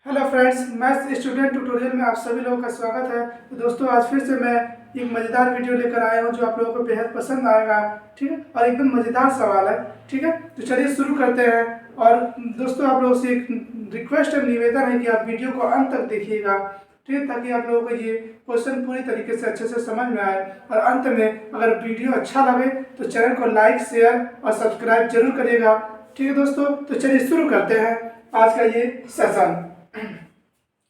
Hello friends, maths student tutorial में आप सभी लोगों का स्वागत है। तो दोस्तों, आज फिर से मैं एक मज़ेदार वीडियो लेकर आया हूं जो आप लोगों को बेहद पसंद आएगा। ठीक है, और एकदम मज़ेदार सवाल है। ठीक है, तो चलिए शुरू करते हैं। और दोस्तों, आप लोगों से एक रिक्वेस्ट है, निवेदन है कि आप वीडियो को अंत तक देखिएगा। ठीक है, ताकि आप लोगों को ये क्वेश्चन पूरी तरीके से अच्छे से समझ में आए। और अंत में अगर वीडियो अच्छा लगे तो चैनल को लाइक, शेयर और सब्सक्राइब जरूर करिएगा। ठीक है दोस्तों, तो चलिए शुरू करते हैं आज का ये सेशन।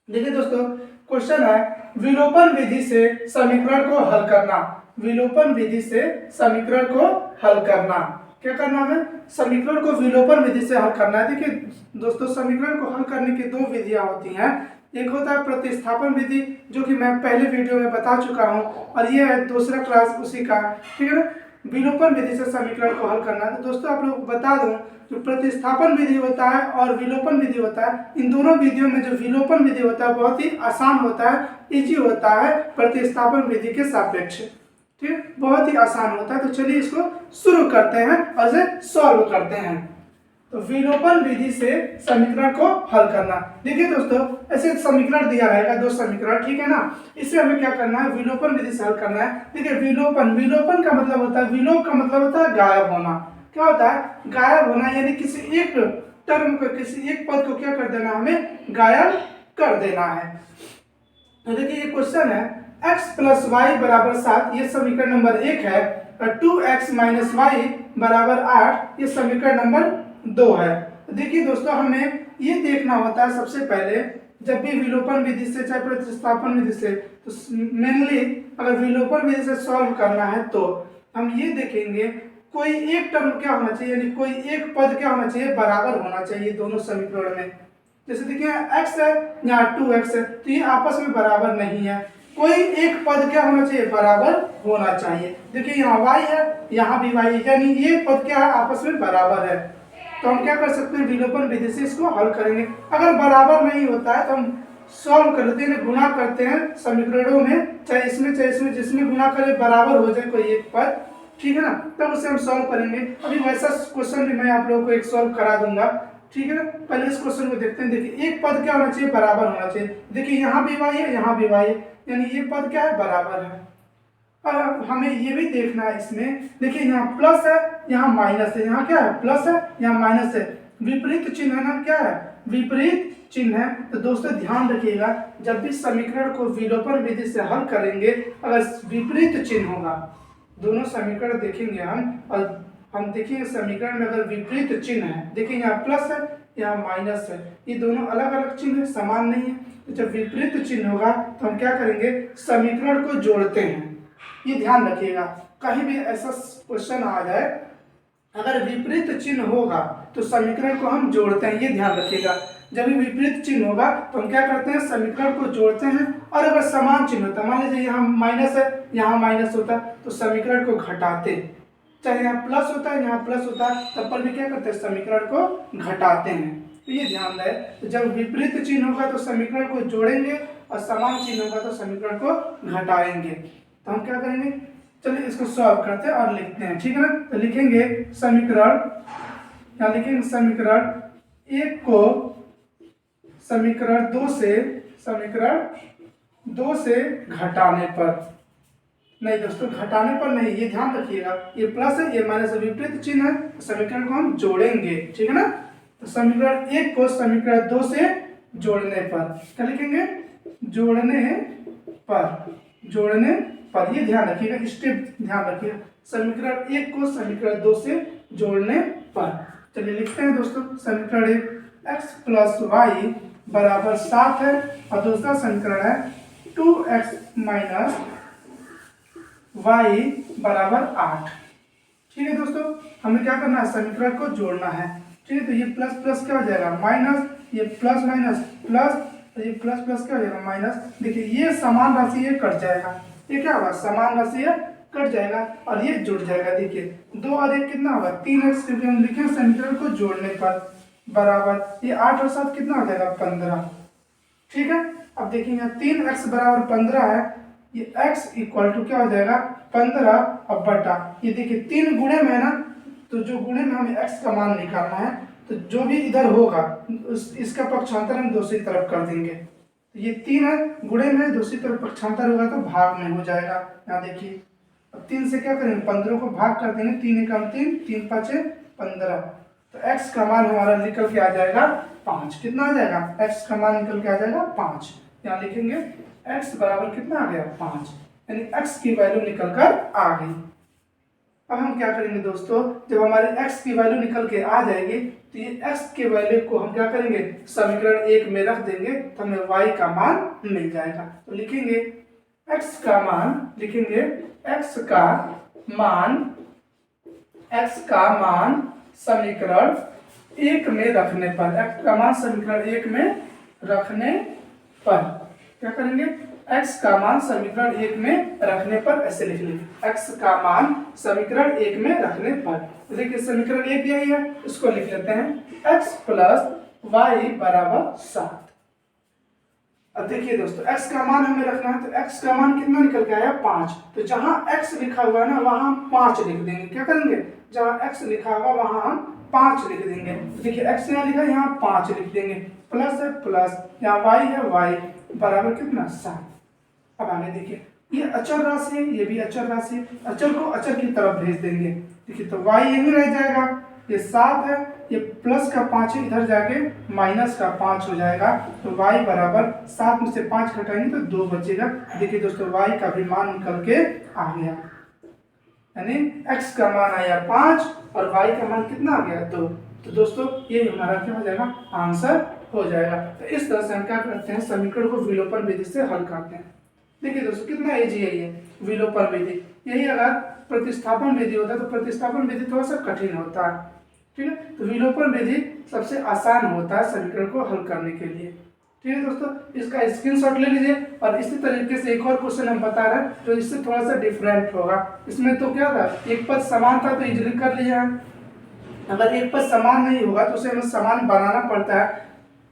देखिए दोस्तों, क्वेश्चन है विलोपन विधि से समीकरण को हल करना। विलोपन विधि से समीकरण को हल करना, क्या करना है? समीकरण को विलोपन विधि से हल करना है। देखिए दोस्तों, समीकरण को हल करने की दो विधियां होती हैं। एक होता है प्रतिस्थापन विधि, जो कि मैं पहले वीडियो में बता चुका हूं, और ये है दूसरा क्लास उसी का। ठीक है ना, विलोपन विधि से समीकरण को हल करना है। तो दोस्तों, आप लोग को बता दूं, जो प्रतिस्थापन विधि होता है और विलोपन विधि होता है, इन दोनों विधियों में जो विलोपन विधि होता है बहुत ही आसान होता है, इजी होता है प्रतिस्थापन विधि के सापेक्ष। ठीक, बहुत ही आसान होता है। तो चलिए इसको शुरू करते हैं और इसे सॉल्व करते हैं। तो विलोपन विधि से समीकरण को हल करना। देखिए दोस्तों, ऐसे समीकरण दिया रहेगा, दो समीकरण, ठीक है ना। इसे हमें क्या करना है? विलोपन विधि से हल करना है। देखिए विलोपन, विलोपन का मतलब होता है, विलोप का मतलब होता है गायब होना। क्या होता है? गायब होना, यानी किसी एक टर्म को, किसी एक पद को क्या कर देना, हमें गायब कर देना है। तो देखिए ये क्वेश्चन है x + y = 7, ये समीकरण नंबर 1 है। और 2x - y = 8, ये समीकरण नंबर 2 है। तो देखिए दोस्तों, हमें ये देखना होता है सबसे पहले, जब भी विलोपन विधि से चाहे प्रतिस्थापन विधि से, तो मेनली अगर विलोपन विधि से सॉल्व करना है तो हम ये देखेंगे कोई एक टर्म क्या होना चाहिए, यानी कोई एक पद क्या होना चाहिए, बराबर होना चाहिए दोनों समीकरण में। जैसे देखिए x है, यहाँ 2x है, तो ये आपस में बराबर नहीं है। कोई एक पद क्या होना चाहिए, बराबर होना चाहिए। देखिए यहाँ y है, यहाँ भी y है, यानी ये पद क्या है, आपस में बराबर है। तो हम क्या कर सकते हैं, विलोपन विधि से इसको हल करेंगे। अगर बराबर नहीं होता है तो हम सॉल्व कर लेते हैं, गुणा करते हैं समीकरणों में, चाहे इसमें जिसमें गुणा करे बराबर हो जाए कोई एक पद, ठीक है ना, तब उसे हम सॉल्व करेंगे। अभी वैसा क्वेश्चन भी मैं आप लोगों को एक सॉल्व करा दूंगा, ठीक है ना। पहले इस क्वेश्चन को देखते हैं। देखिए एक पद क्या होना चाहिए, बराबर होना चाहिए। देखिए यहाँ भी y है, यहाँ भी y है, यानी ये पद क्या है, बराबर है। और हमें ये भी देखना है इसमें, देखिए यहाँ प्लस है, यहाँ माइनस है, यहाँ क्या है, प्लस है, यहाँ माइनस है, विपरीत चिन्ह है ना, क्या है, विपरीत चिन्ह है। तो दोस्तों ध्यान रखिएगा, जब भी समीकरण को विलोपन विधि से हल करेंगे, अगर विपरीत चिन्ह होगा, दोनों समीकरण देखेंगे हम, और हम देखेंगे समीकरण में अगर विपरीत चिन्ह है, देखिए यहाँ प्लस है, यहाँ माइनस है, ये दोनों अलग अलग चिन्ह है, समान नहीं है। तो जब विपरीत चिन्ह होगा तो हम क्या करेंगे, समीकरण को जोड़ते हैं। ये ध्यान रखिएगा, कहीं भी ऐसा क्वेश्चन आ जाए, अगर विपरीत चिन्ह होगा तो समीकरण को हम जोड़ते हैं, ये ध्यान रखिएगा। जब भी विपरीत चिन्ह होगा तो हम क्या करते हैं, समीकरण को जोड़ते हैं। और अगर समान चिन्ह होता, मान लीजिए यहाँ माइनस है, यहाँ माइनस होता, तो समीकरण को घटाते। चाहे यहाँ प्लस होता है, यहाँ प्लस होता है, तब पर भी क्या करते हैं, समीकरण को घटाते हैं। तो ये ध्यान रहे, तो जब विपरीत चिन्ह होगा तो समीकरण को जोड़ेंगे, और समान चिन्ह होगा तो समीकरण को घटाएंगे। तो हम क्या करेंगे, चलिए इसको सॉल्व करते हैं और लिखते हैं, ठीक है ना। तो लिखेंगे समीकरण, क्या लिखेंगे, समीकरण 1 को समीकरण 2 से घटाने पर, नहीं दोस्तों, घटाने पर नहीं, ये ध्यान रखिएगा, ये प्लस है, ये माइनस है, विपरीत चिन्ह है, तो समीकरण को हम जोड़ेंगे, ठीक है ना। तो समीकरण 1 को समीकरण 2 से जोड़ने पर क्या लिखेंगे, जोड़ने पर, ये ध्यान रखिएगा, स्टेप ध्यान रखिएगा, समीकरण 1 को समीकरण 2 से जोड़ने पर। चलिए लिखते हैं दोस्तों, समीकरण 1 x + y = 7 है, और दूसरा समीकरण है 2x - y = 8। ठीक है दोस्तों, हमें क्या करना है, समीकरण को जोड़ना है, ठीक है। तो ये प्लस प्लस क्या हो जाएगा, माइनस, ये प्लस माइनस प्लस, तो ये प्लस प्लस क्या हो जाएगा, माइनस। देखिए ये समान राशि ये कट जाएगा, ये क्या होगा, समान राशि ये कट जाएगा, और ये जुड़ जाएगा। देखिए 2 और 1 कितना होगा, 3x, क्योंकि हम लिखे समीकरण को जोड़ने पर, बराबर, ये 8 और 7 कितना हो जाएगा, 15। ठीक है, अब देखिए 3x = 15 है, ये x = क्या हो जाएगा, 15 और बटा, ये देखिए 3 गुणे में है ना, तो जो गुणे में हमें x का मान निकालना है, तो जो भी इधर होगा इसका पक्षांतर हम दूसरी तरफ कर देंगे। तो ये 3 है, गुणे में दूसरी तरफ पक्षांतर होगा तो भाग में हो जाएगा। यहाँ देखिए अब 3 से क्या करेंगे, 15 को भाग कर देंगे, 3 एकम 3, 3 पाँचे 15। तो x का मान हमारा निकल के आ जाएगा 5। कितना आ जाएगा, x का मान निकल के आ जाएगा 5। यहाँ लिखेंगे x बराबर कितना आ गया 5, यानी x की वैल्यू निकल कर आ गई। अब हम क्या करेंगे दोस्तों, जब हमारे x की वैल्यू निकल के आ जाएगी तो ये x के वैल्यू को हम क्या करेंगे, समीकरण 1 में रख देंगे तो हमें y का मान मिल जाएगा। तो लिखेंगे x का मान, लिखेंगे x का मान समीकरण 1 में रखने पर, x का मान समीकरण 1 में रखने पर क्या करेंगे, x का मान समीकरण 1 में रखने पर ऐसे लिख लेंगे, x का मान समीकरण 1 में रखने पर। तो देखिए समीकरण 1 यही है, इसको लिख लेते हैं x प्लस वाई बराबर 7। अब देखिए दोस्तों x का मान हमें रखना है, तो x का मान कितना निकल के आया 5। तो जहां x लिखा हुआ है ना वहां हम 5 लिख देंगे। क्या करेंगे, जहां x लिखा होगा वहां हम 5 लिख देंगे। तो देखिए x यहाँ लिखा है, यहाँ 5 लिख देंगे, प्लस है प्लस, यहाँ y है y बराबर कितना 7। अब आगे देखिए ये अचर राशि है, ये भी अचर राशि है, अचर को अचर की तरफ भेज देंगे। देखिए तो y यही रह जाएगा, ये 7 है, ये प्लस का 5 है, इधर जाके माइनस का 5 हो जाएगा। तो y बराबर 7 में से 5 घटाएंगे तो 2 बचेगा। देखिए दोस्तों y का भी मान निकल के आ गया, यानी x का मान आया 5 और y का मान कितना आ गया 2। तो दोस्तों ये हमारा क्या हो जाएगा, आंसर हो जाएगा। तो इस तरह से हम क्या करते हैं, समीकरण को विलोपन विधि से हल करते हैं। देखिए दोस्तों कितना इजी है ये विलोपन विधि। यही अगर प्रतिस्थापन विधि होता तो प्रतिस्थापन विधि थोड़ा सा कठिन होता है, ठीक है। तो विलोपन विधि सबसे आसान होता है समीकरण को हल करने के लिए, ठीक है दोस्तों। इसका स्क्रीनशॉट ले लीजिए। और इसी तरीके से एक और क्वेश्चन हम बता रहे हैं जो इससे थोड़ा सा डिफरेंट होगा। इसमें तो क्या था, एक पद समान था तो इजीली कर लिया है, अगर एक पद समान नहीं होगा तो उसे हमें समान बनाना पड़ता है।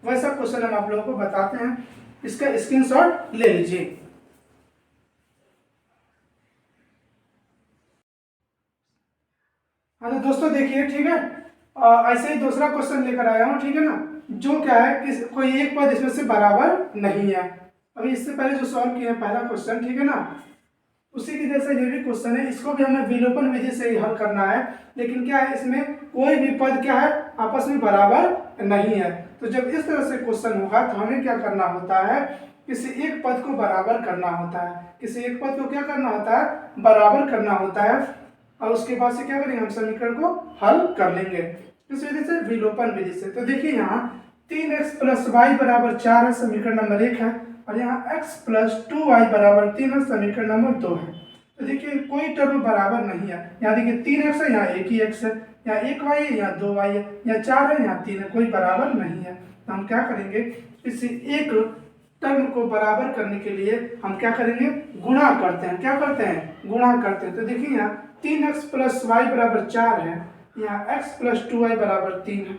वैसा क्वेश्चन हम आप लोगों को बताते हैं, इसका स्क्रीनशॉट ले लीजिए। हाँ तो दोस्तों देखिए, ठीक है, ऐसे ही दूसरा क्वेश्चन लेकर आया हूँ, ठीक है ना, जो क्या है कि कोई एक पद इसमें से बराबर नहीं है। अभी इससे पहले जो सॉल्व किया है पहला क्वेश्चन, ठीक है ना, उसी की जैसा ये भी क्वेश्चन है, इसको भी हमें विलोपन विधि से ही हल करना है। लेकिन क्या है, इसमें कोई भी पद क्या है आपस में बराबर नहीं है। तो जब इस तरह से क्वेश्चन होगा तो हमें क्या करना होता है, किसी एक पद को बराबर करना होता है, किसी एक पद को क्या करना होता है, बराबर करना होता है, और उसके बाद से क्या करेंगे, हम समीकरण को हल कर लेंगे इस विधि से, विलोपन विधि से। तो देखिए यहाँ 3x प्लस वाई बराबर 4 है, समीकरण नंबर 1 है, और यहाँ x प्लस 2y बराबर 3 है, समीकरण नंबर 2 है। तो देखिए कोई टर्म बराबर नहीं है, यहाँ देखिए 3x है, यहाँ एक ही x है, यहाँ 1y है, यहाँ 2y है, यहाँ 4 है, यहाँ 3 है, कोई बराबर नहीं है। तो हम क्या करेंगे, इसी एक टर्म को बराबर करने के लिए हम क्या करेंगे, गुणा करते हैं। क्या करते हैं, गुणा करते हैं। तो देखिए यहाँ 3x प्लस वाई बराबर 4 है, यहाँ x प्लस 2y बराबर 3 है।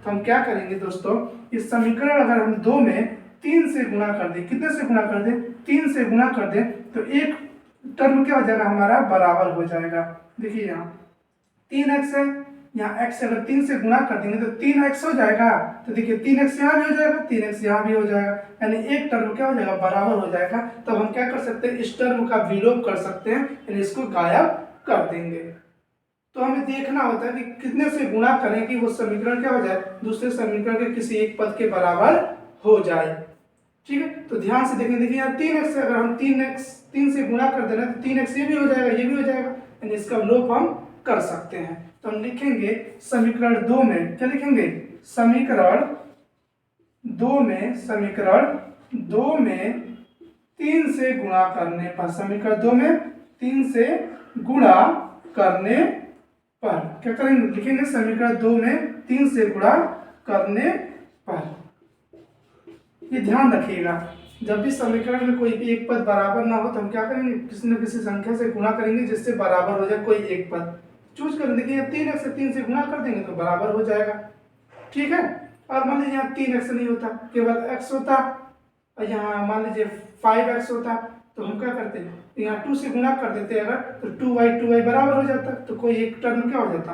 तो हम क्या करेंगे दोस्तों, इस समीकरण अगर हम 2 में 3 से गुणा कर दें, कितने से गुणा कर दें, 3 से गुणा कर दें, तो एक टर्म क्या हो जाएगा हमारा, बराबर हो जाएगा। देखिए यहाँ 3x है, यहाँ x अगर 3 से गुणा कर देंगे तो 3x हो जाएगा। तो देखिए 3x यहाँ भी हो जाएगा, 3x यहाँ भी हो जाएगा, यानी एक टर्म क्या हो जाएगा, बराबर हो जाएगा। तब हम क्या कर सकते हैं, इस टर्म का विलोप कर सकते हैं, यानी इसको गायब कर देंगे। तो हमें देखना होता है कि कितने से गुणा करें कि वो समीकरण क्या हो जाए, दूसरे समीकरण के किसी एक पद के बराबर हो जाए, ठीक है। तो ध्यान से देखें, देखिए यहाँ 3x अगर हम 3 से गुणा कर देना तो 3x ये भी हो जाएगा, ये भी हो जाएगा, यानी इसका लोप हम कर सकते हैं। तो हम लिखेंगे समीकरण 2 में, क्या लिखेंगे, समीकरण 2 में 3 से गुणा करने पर, समीकरण 2 में 3 से गुणा करने पर क्या करेंगे, लिखेंगे समीकरण 2 में 3 से गुणा करने पर। ये ध्यान रखिएगा, जब भी समीकरण में कोई भी एक पद बराबर ना हो तो हम क्या करेंगे, किसी न किसी संख्या से गुणा करेंगे जिससे बराबर हो जाए कोई एक पद। चूज कर देखिए 3x से 3 से गुणा कर देंगे तो बराबर हो जाएगा, ठीक है। और मान लीजिए यहाँ 3x नहीं होता, केवल x होता, और यहाँ मान लीजिए 5x होता, तो हम क्या करते हैं, यहाँ 2 से गुणा कर देते अगर, तो 2y बराबर हो जाता, तो कोई एक टर्म क्या हो जाता,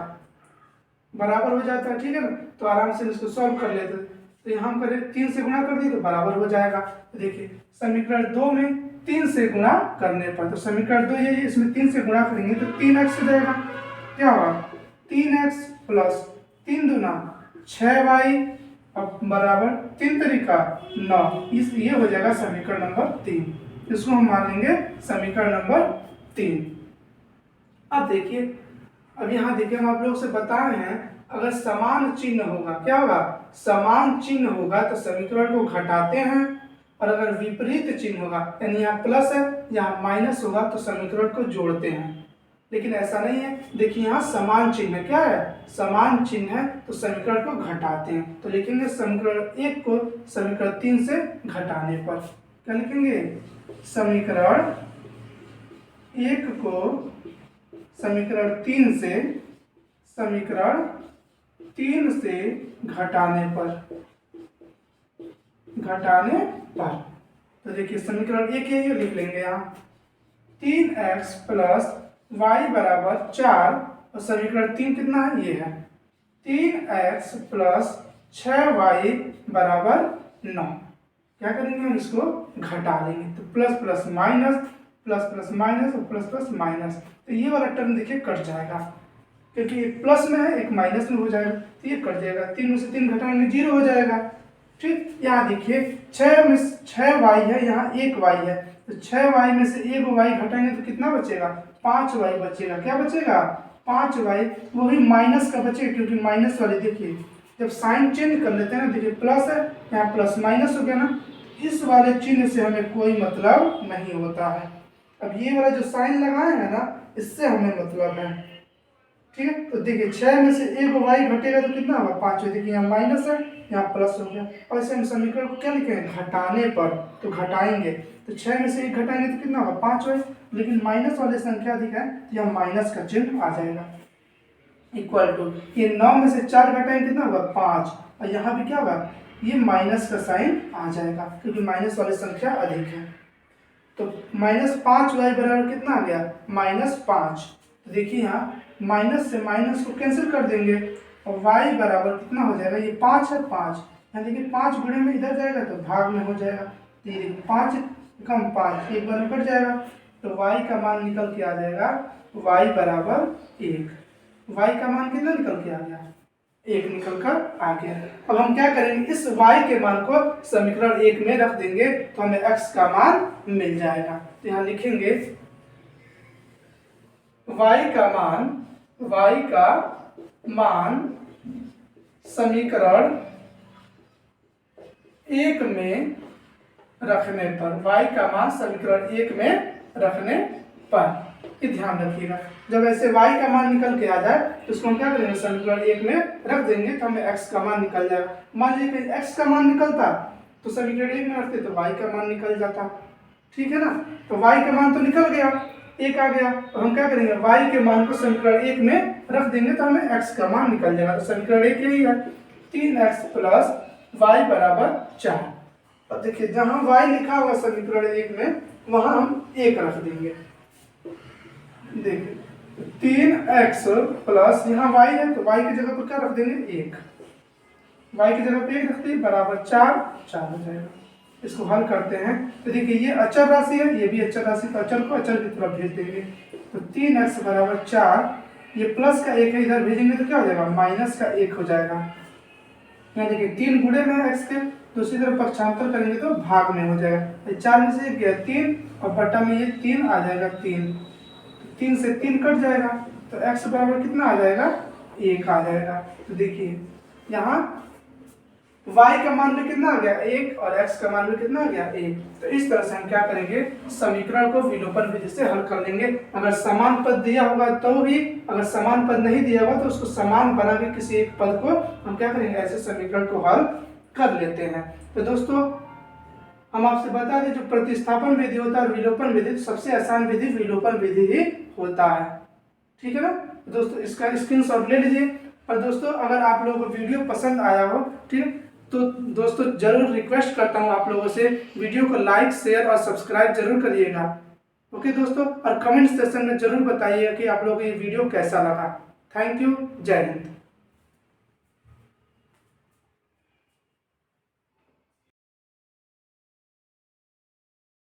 बराबर हो जाता है, ठीक है ना। तो आराम से इसको सॉल्व कर लेते हैं। तो यहाँ हम करें 3 से गुणा कर दिए तो बराबर हो जाएगा। तो देखिए समीकरण 2 में 3 से गुणा करने पर, तो समीकरण 2 ये इसमें 3 से गुणा करेंगे तो 3x हो जाएगा। क्या होगा 3x प्लस 3 दूना 6y अब बराबर 3 तरीका 9, इस ये हो जाएगा समीकरण नंबर 3। इसको हम मान लेंगे समीकरण नंबर 3। अब देखिए, अब यहाँ देखिए हम आप लोग से बताए हैं अगर समान चिन्ह होगा, क्या होगा, समान चिन्ह होगा तो समीकरण को घटाते हैं, और अगर विपरीत चिन्ह होगा यानी यहाँ प्लस है यहाँ माइनस होगा तो समीकरण को जोड़ते हैं। लेकिन ऐसा नहीं है, देखिए यहाँ समान चिन्ह है, क्या है, समान चिन्ह है तो समीकरण को घटाते हैं। तो लिखेंगे समीकरण 1 को समीकरण 3 से घटाने पर, क्या लिखेंगे, समीकरण 1 को समीकरण 3 से घटाने पर, तो देखिए समीकरण 1 है, ये लिख लेंगे यहाँ 3x प्लस y बराबर 4, और समीकरण 3 कितना है, ये है 3x प्लस 6y बराबर 9। क्या करेंगे हम इसको घटा लेंगे, तो प्लस प्लस माइनस और प्लस प्लस माइनस, तो ये वाला टर्म देखिए कट जाएगा क्योंकि एक प्लस में है एक माइनस में हो जाएगा, तो ये कट जाएगा, 3 में से 3 घटाएंगे 0 हो जाएगा। ठीक, यहाँ देखिए 6 में 6y है, यहाँ 1y है, तो 6y में से 1y घटाएंगे तो कितना बचेगा, 5y बचेगा। क्या बचेगा, 5y, वो भी माइनस का बचेगा क्योंकि माइनस वाले देखिए जब साइन चेंज कर लेते हैं ना, देखिए प्लस है यहाँ प्लस माइनस हो गया ना, इस वाले चिन्ह से हमें कोई मतलब नहीं होता है। अब ये वाला जो साइन लगाए हैं ना, इससे हमें मतलब है, ठीक है। तो देखिए 6 में से 1y घटेगा तो कितना होगा, 5। देखिए यहाँ माइनस है यहाँ प्लस हो गया, और इसे हम समीकरण को क्या लिखेंगे, घटाने पर, तो घटाएंगे तो 6 में से 1 घटाएंगे तो कितना होगा, 5y, लेकिन माइनस वाले संख्या अधिक है तो यहाँ माइनस का चिन्ह आ जाएगा, इक्वल टू ये 9 में से 4 घटाएंगे कितना होगा, 5, और यहाँ भी क्या होगा, ये माइनस का साइन आ जाएगा क्योंकि माइनस वाली संख्या अधिक है। तो -5y बराबर कितना आ गया, -5। तो देखिए यहाँ माइनस से माइनस को कैंसिल कर देंगे और y बराबर कितना हो जाएगा, ये 5 है 5, यहाँ देखिए 5 गुणे में इधर जाएगा तो भाग में हो जाएगा, तो ये 5 कम 5 एक बार में कट जाएगा, तो y का मान निकल के आ जाएगा y बराबर 1। y का मान कितना निकल के आ गया, 1 निकल कर आ गया। अब हम क्या करेंगे, इस y के मान को समीकरण 1 में रख देंगे तो हमें x का मान मिल जाएगा। तो यहाँ लिखेंगे y का मान समीकरण 1 में रखने पर, y का मान समीकरण 1 में रखने पर, ये ध्यान रखिएगा। जब ऐसे y का मान निकल के आ जाए तो इसको हम क्या करेंगे, समीकरण 1 में रख देंगे तो हमें x का मान निकल जाएगा। मान लीजिए x का मान निकलता तो समीकरण 1 में रखते तो y का मान निकल जाता, ठीक है ना। तो y का मान तो निकल गया, 1 आ गया, तो हम क्या करेंगे, y के मान को समीकरण 1 में रख देंगे तो हमें x का मान निकल जाएगा। तो समीकरण 1 यही है 3x प्लस y बराबर 4। अब देखिए जहां y लिखा होगा समीकरण 1 में वहां हम 1 रख देंगे। देखिए 3x प्लस यहाँ y है तो y की जगह पर क्या रख देंगे, 1, y की जगह पे 1 रखते हैं बराबर 4 हो जाएगा। इसको हल करते हैं तो देखिए ये अचर राशि है, ये भी अचर राशि, तो अचर को अचर की तरफ भेज देंगे। तो 3x बराबर 4, ये प्लस का 1 है, इधर भेजेंगे तो क्या हो जाएगा, माइनस का 1 हो जाएगा। यहाँ देखिए 3 गुणे में है x के, दूसरी तरफ पक्षांतर करेंगे तो भाग में हो जाएगा। 4 में से 1 गया 3 और बटा में ये 3 आ जाएगा 3, 3 से 3 कट जाएगा तो x बराबर कितना आ जाएगा, 1 आ जाएगा। तो देखिए यहाँ y का मान भी कितना आ गया, 1, और x का मान भी कितना आ गया, 1। तो इस तरह से हम क्या करेंगे, समीकरण को विलोपन विधि से हल कर लेंगे। अगर समान पद दिया होगा तो भी, अगर समान पद नहीं दिया होगा तो उसको समान बना के किसी एक पद को हम क्या करेंगे, ऐसे समीकरण को हल कर लेते हैं। तो दोस्तों हम आपसे बता दें, जो प्रतिस्थापन विधि होता है और विलोपन विधि, सबसे आसान विधि विलोपन विधि ही होता है, ठीक है ना। तो दोस्तों इसका स्क्रीनशॉट ले लीजिए। और दोस्तों अगर आप लोगों को वीडियो पसंद आया हो, ठीक, तो दोस्तों जरूर रिक्वेस्ट करता हूँ आप लोगों से, वीडियो को लाइक शेयर और सब्सक्राइब जरूर करिएगा। ओके दोस्तों, और कमेंट सेक्शन में जरूर बताइएगा कि आप लोगों को ये वीडियो कैसा लगा। थैंक यू, जय हिंद।